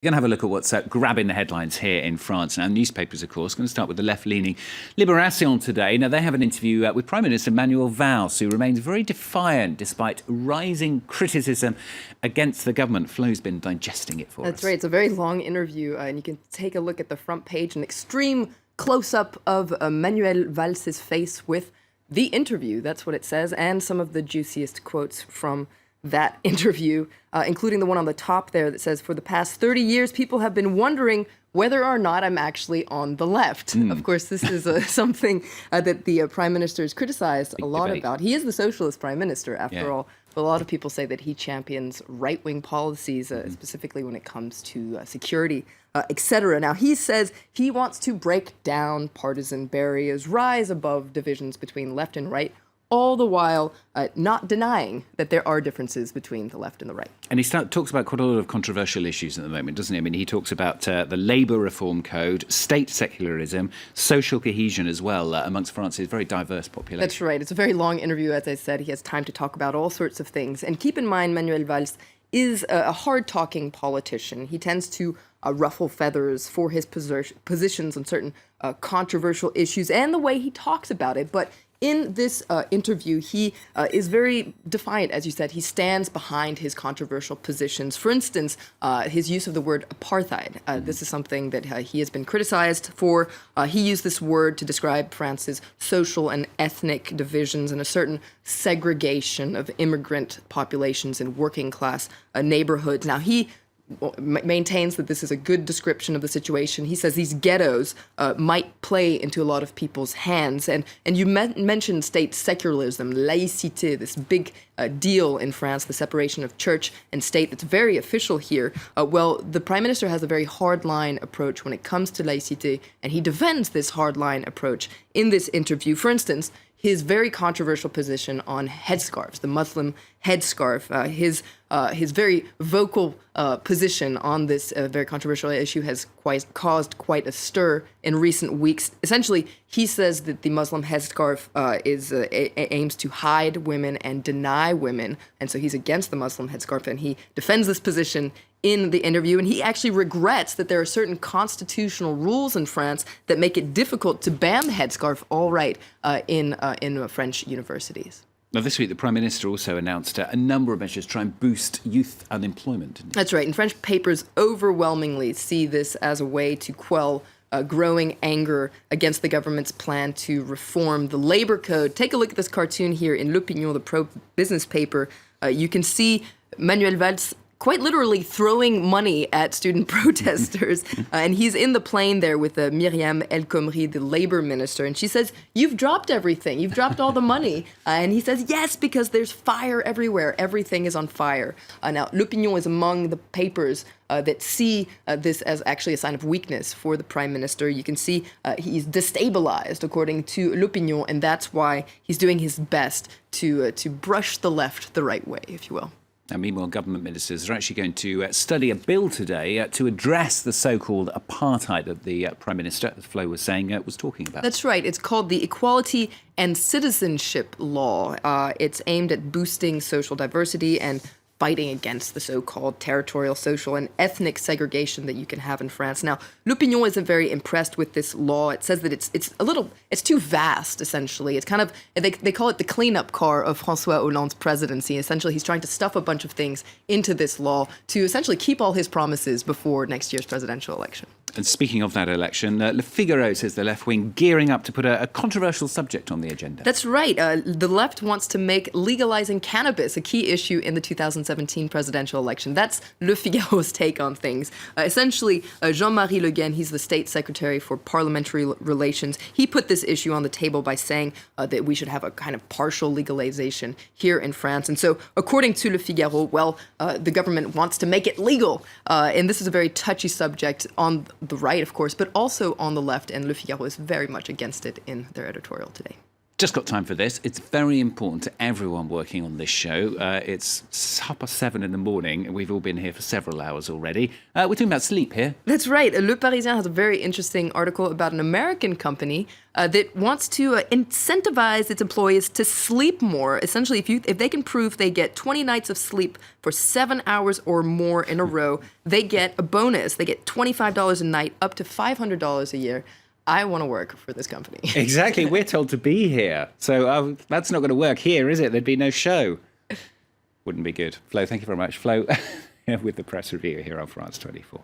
We're going to have a look at what's grabbing the headlines here in France. Now, newspapers, of course, going to start with the left-leaning Libération today. Now, they have an interview with Prime Minister Manuel Valls, who remains very defiant despite rising criticism against the government. Flo's been digesting it for us. That's right. It's a very long interview, and you can take a look at the front page, an extreme close-up of Manuel Valls' face with the interview. That's what it says, and some of the juiciest quotes from that interview, including the one on the top there that says, "For the past 30 years, people have been wondering whether or not I'm actually on the left." Of course, this is something that the Prime Minister has criticized a lot about. He is the socialist Prime Minister, after all. But a lot of people say that he champions right-wing policies, specifically when it comes to security, etc. Now, he says he wants to break down partisan barriers, rise above divisions between left and right, all the while not denying that there are differences between the left and the right. And he talks about quite a lot of controversial issues at the moment, doesn't he? I mean, he talks about the labour reform code, state secularism, social cohesion as well, amongst France's very diverse population. That's right. It's a very long interview, as I said. He has time to talk about all sorts of things. And keep in mind, Manuel Valls is a hard-talking politician. He tends to ruffle feathers for his positions on certain controversial issues and the way he talks about it. But in this interview, he is very defiant, as you said. He stands behind his controversial positions. For instance, his use of the word apartheid. This is something that he has been criticized for. He used this word to describe France's social and ethnic divisions and a certain segregation of immigrant populations in working class neighborhoods. Now, he maintains that this is a good description of the situation. He says these ghettos might play into a lot of people's hands. And you mentioned state secularism, laïcité, this big deal in France, the separation of church and state that's very official here. Well, the Prime Minister has a very hardline approach when it comes to laïcité, and he defends this hardline approach in this interview. For instance, his very controversial position on headscarves, the Muslim headscarf, his very vocal position on this very controversial issue has caused quite a stir in recent weeks. Essentially, he says that the Muslim headscarf aims to hide women and deny women, and so he's against the Muslim headscarf, and he defends this position in the interview, and he actually regrets that there are certain constitutional rules in France that make it difficult to ban the headscarf outright in French universities. Now, this week, the Prime Minister also announced a number of measures to try and boost youth unemployment. Didn't he? That's right. And French papers overwhelmingly see this as a way to quell growing anger against the government's plan to reform the labor code. Take a look at this cartoon here in L'Opinion, the pro-business paper. You can see Manuel Valls quite literally throwing money at student protesters. And he's in the plane there with Myriam El Khomri, the labor minister. And she says, "You've dropped everything. You've dropped all the money." And he says, "Yes, because there's fire everywhere. Everything is on fire." Now, L'Opinion is among the papers that see this as actually a sign of weakness for the Prime Minister. You can see he's destabilized, according to L'Opinion, and that's why he's doing his best to brush the left the right way, if you will. Now, meanwhile, government ministers are actually going to study a bill today to address the so-called apartheid that the Prime Minister, as Flo was saying, was talking about. That's right. It's called the Equality and Citizenship Law. It's aimed at boosting social diversity and fighting against the so-called territorial, social, and ethnic segregation that you can have in France. Now, L'Opinion isn't very impressed with this law. It says that it's too vast, essentially. It's kind of, they call it the cleanup car of François Hollande's presidency. Essentially, he's trying to stuff a bunch of things into this law to essentially keep all his promises before next year's presidential election. And speaking of that election, Le Figaro says the left wing gearing up to put a controversial subject on the agenda. That's right. The left wants to make legalizing cannabis a key issue in the 2017 presidential election. That's Le Figaro's take on things. Essentially, Jean-Marie Le Guen, he's the state secretary for parliamentary relations, he put this issue on the table by saying that we should have a kind of partial legalization here in France. And so, according to Le Figaro, well, the government wants to make it legal. And this is a very touchy subject on the right, of course, but also on the left, and Le Figaro is very much against it in their editorial today. Just got time for this. It's very important to everyone working on this show. It's 7:30 in the morning, and we've all been here for several hours already. We're talking about sleep here. That's right. Le Parisien has a very interesting article about an American company that wants to incentivize its employees to sleep more. Essentially, if they can prove they get 20 nights of sleep for 7 hours or more in a row, they get a bonus. They get $25 a night, up to $500 a year. I want to work for this company. Exactly. We're told to be here. So that's not going to work here, is it? There'd be no show. Wouldn't be good. Flo, thank you very much. Flo with the press review here on France 24.